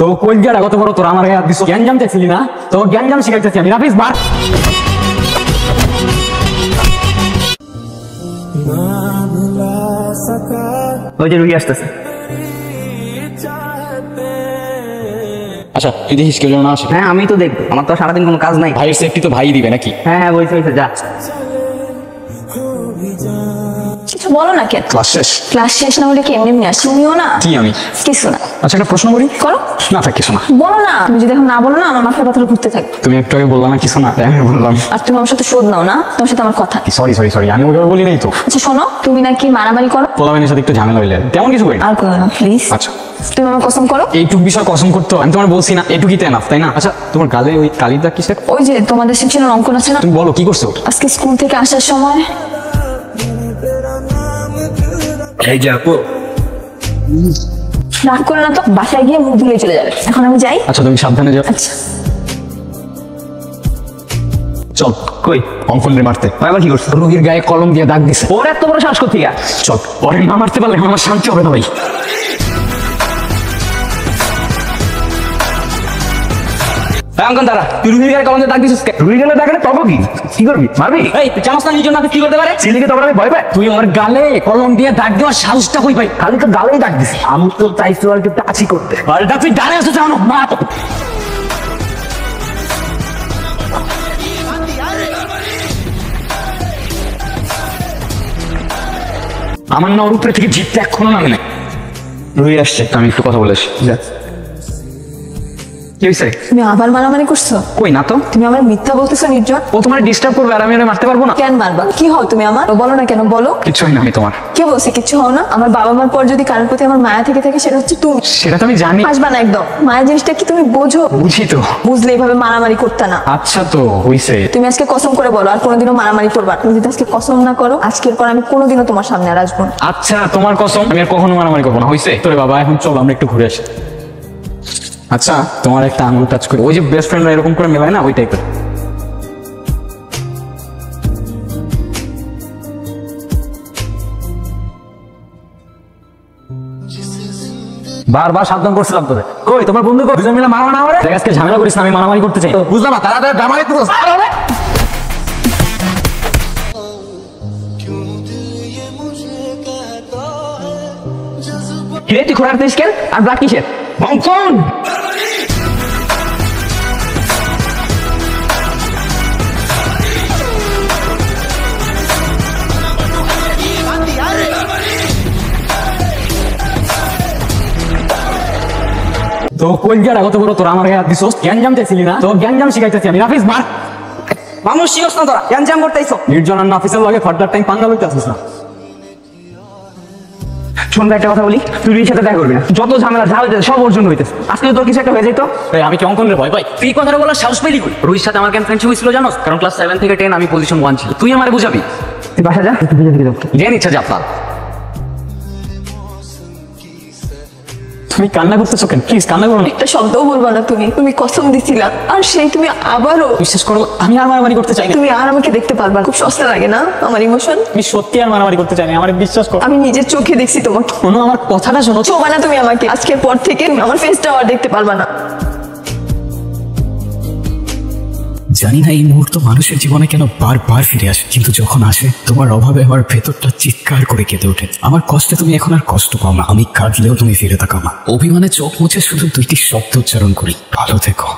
তো কই গিয়া কত বড় তোর আমার গায়ে দিছো জ্ঞান জানতেছিলি না তো জ্ঞান জাম শিখাইতেছি আমি রাফিজ বার ওই যে রুহি আসতেছে আচ্ছা তুই দেখিস কেউ যেন না আসে। হ্যাঁ আমি তো দেখবো আমার তো সারাদিন কোনো কাজ নাই ভাইয়ের সেফটি তো ভাই দিবে নাকি? হ্যাঁ বলছে যা কিছু বলো না কেন? ক্লাস শেষ। ক্লাস শেষ না হলে কি এমনি এমনি আসি? তুমিও না কি আমি কিছু না। আচ্ছা একটা প্রশ্ন করি। করো না থাক কিছু না। বলো না, তুমি যদি এখন না বলো না আমার মাথার কথাটা ঘুরতে থাকবে। তুমি একটু আগে বললা না কিছু না, তাই আমি বললাম। আর তুমি আমার সাথে শোধ নাও না, তোমার সাথে আমার কথা। সরি সরি সরি আমি ওইভাবে বলি নাই তো। আচ্ছা শোনো, তুমি নাকি মারামারি করো। পোলাবেনের সাথে একটু ঝামেলা হইলে তেমন কিছু করি না। আর করো না প্লিজ। আচ্ছা তুমি আমার কসম করো। এইটুক বিষয় কসম করতো আমি তোমার বলছি না, এটুকিতে এনাফ তাই না? আচ্ছা তোমার গালে ওই কালির দাগ কিসের? ওই যে তোমাদের সেকশনের অঙ্কন আছে না, তুমি বলো কি করছো? আজকে স্কুল থেকে আসার সময় এই যে আপু রাগ করে না তো, বাসায় গিয়ে মুখ ধুয়ে চলে যাবে। এখন আমি যাই। আচ্ছা তুমি সাবধানে যাও। আচ্ছা চল কই অঙ্কন রে মারতে। আবার কি করছো? রুহির গায়ে কলম দিয়ে দাগ দিছে। ওর এত বড় শ্বাস করতে গা চল পরে না মারতে পারলে আমার শান্তি হবে না ভাই। অঙ্কন দাঁড়া, তুই রুহির গায়ে কলম দিয়ে দাগ দিছিস? রুহির গায়ে দাগ দিলে তবে কি করবি? মারবি? এই তুই জানোস না নিজের নামে কি করতে পারে? ছেলেকে তো আমি ভয় পাই। তুই আমার গালে কলম দিয়ে দাগ দেওয়ার সাহসটা কই পাই? খালি তো গালেই দাগ দিছি, আমি তো চাইছি আর একটু টাচি করতে। আর এটা তুই ডানে আসতে চাও না মা। আমার না ওর উপরে থেকে জিততে এখনো নামে নাই। রুহি আসছে, আমি একটু কথা বলে আসি। যা। কি হয়েছে? তুমি আবার মারামারি করছো? কই না তো। তুমি আমার মিথ্যা বলতেছো নির্জন। ও তোমার ডিস্টার্ব করবে আর আমি ওরে মারতে পারবো না। কেন মারবা? কি হও তুমি আমার? বলো না কেন, বলো। কিছু হয় না আমি তোমার। কে বলছে কিছু হও না? আমার বাবা মার পর যদি কারোর প্রতি আমার মায়া থেকে থাকে সেটা হচ্ছে তুমি। সেটা তো আমি জানি। আসবা না একদম। মায়া জিনিসটা কি তুমি বোঝো? বুঝি তো। বুঝলে এইভাবে মারামারি করতে না। আচ্ছা তো হইছে। তুমি আজকে কসম করে বলো আর কোনোদিনও মারামারি করবা না। তুমি যদি আজকে কসম না করো আজকের পর আমি কোনোদিনও তোমার সামনে আর আসবো না। আচ্ছা তোমার কসম আমি আর কখনো মারামারি করবো না। হইছে তোরে বাবা, এখন চল আমরা একটু ঘুরে আসি। আচ্ছা তোমার একটা আঙুল টাচ করে, ওই যে বেস্ট ফ্রেন্ডরা এরকম করে মেলায় না, ওই টাইপের। বারবার সাবধান করছিলাম তোরে। কই তোমার বন্ধু কই? দুজন মিলে মারো না আমারে। দেখ আজকে ঝামেলা করিস না, আমি মারামারি করতে চাই। বুঝলাম না, তাড়াতাড়ি ড্রামাই তো কিরে তুই খোঁড়ার দিস কেন? আর ব্লাক কিসের? অঙ্কন তো কই গিয়া কত বড় তোর আমার গায়ে দিছো জ্ঞান জানতেছিলি না তো জ্ঞান জাম শিখাইতেছি আমি রাফিজ বার। মানুষ শিওস না তোরা জ্ঞান জাম করতেইছো। নির্জন আর নাফিসের লগে ফার্দার টাইম পাঙ্গা লইতে আসিস না। শুনবে একটা কথা বলি, তুই রুহির সাথে দেখা করবি না। যত ঝামেলা যা হইতেছে সব ওর জন্য হইতেছে। আজকে তোর কিছু একটা হয়ে যেত। এই আমি কি অঙ্কন রে ভয় পাই? তুই কথাটা বলার সাহস পাইলি কই? রুহির সাথে আমার কেন ফ্রেন্ডশিপ হয়েছিল জানোস? কারণ ক্লাস 7 থেকে 10 আমি পজিশন 1 ছিল। তুই আমারে বুঝাবি? তুই বাসা যা, তুই বুঝে দিকে যাও। জ্ঞান ইচ্ছা যা আপনার। তুমি কান্না করতেছো কেন? প্লিজ কান্না করো না। একটা শব্দও বলবা না তুমি। তুমি কসম দিছিলা আর সেই তুমি আবারও। বিশ্বাস করো আমি আর মারামারি করতে চাই না। তুমি আর আমাকে দেখতে পারবা না। খুব সস্তা লাগে না আমার ইমোশন? আমি সত্যি আর মারামারি করতে চাই না, আমার বিশ্বাস করো। আমি নিজের চোখে দেখছি তোমাকে। শোনো আমার কথাটা শোনো। ছোবা না তুমি আমাকে। আজকের পর থেকে আমার ফেসটাও আর দেখতে পারবা না। জানি না এই মুহূর্ত মানুষের জীবনে কেন বারবার ফিরে আসে, কিন্তু যখন আসে তোমার অভাবে আমার ভেতরটা চিৎকার করে কেঁদে ওঠে। আমার কষ্টে তুমি এখন আর কষ্ট পাও না, আমি কাঁদলেও তুমি ফিরে তাকাও না। অভিমানে চোখ মুছে শুধু দুইটি শব্দ উচ্চারণ করি, ভালো থেকো।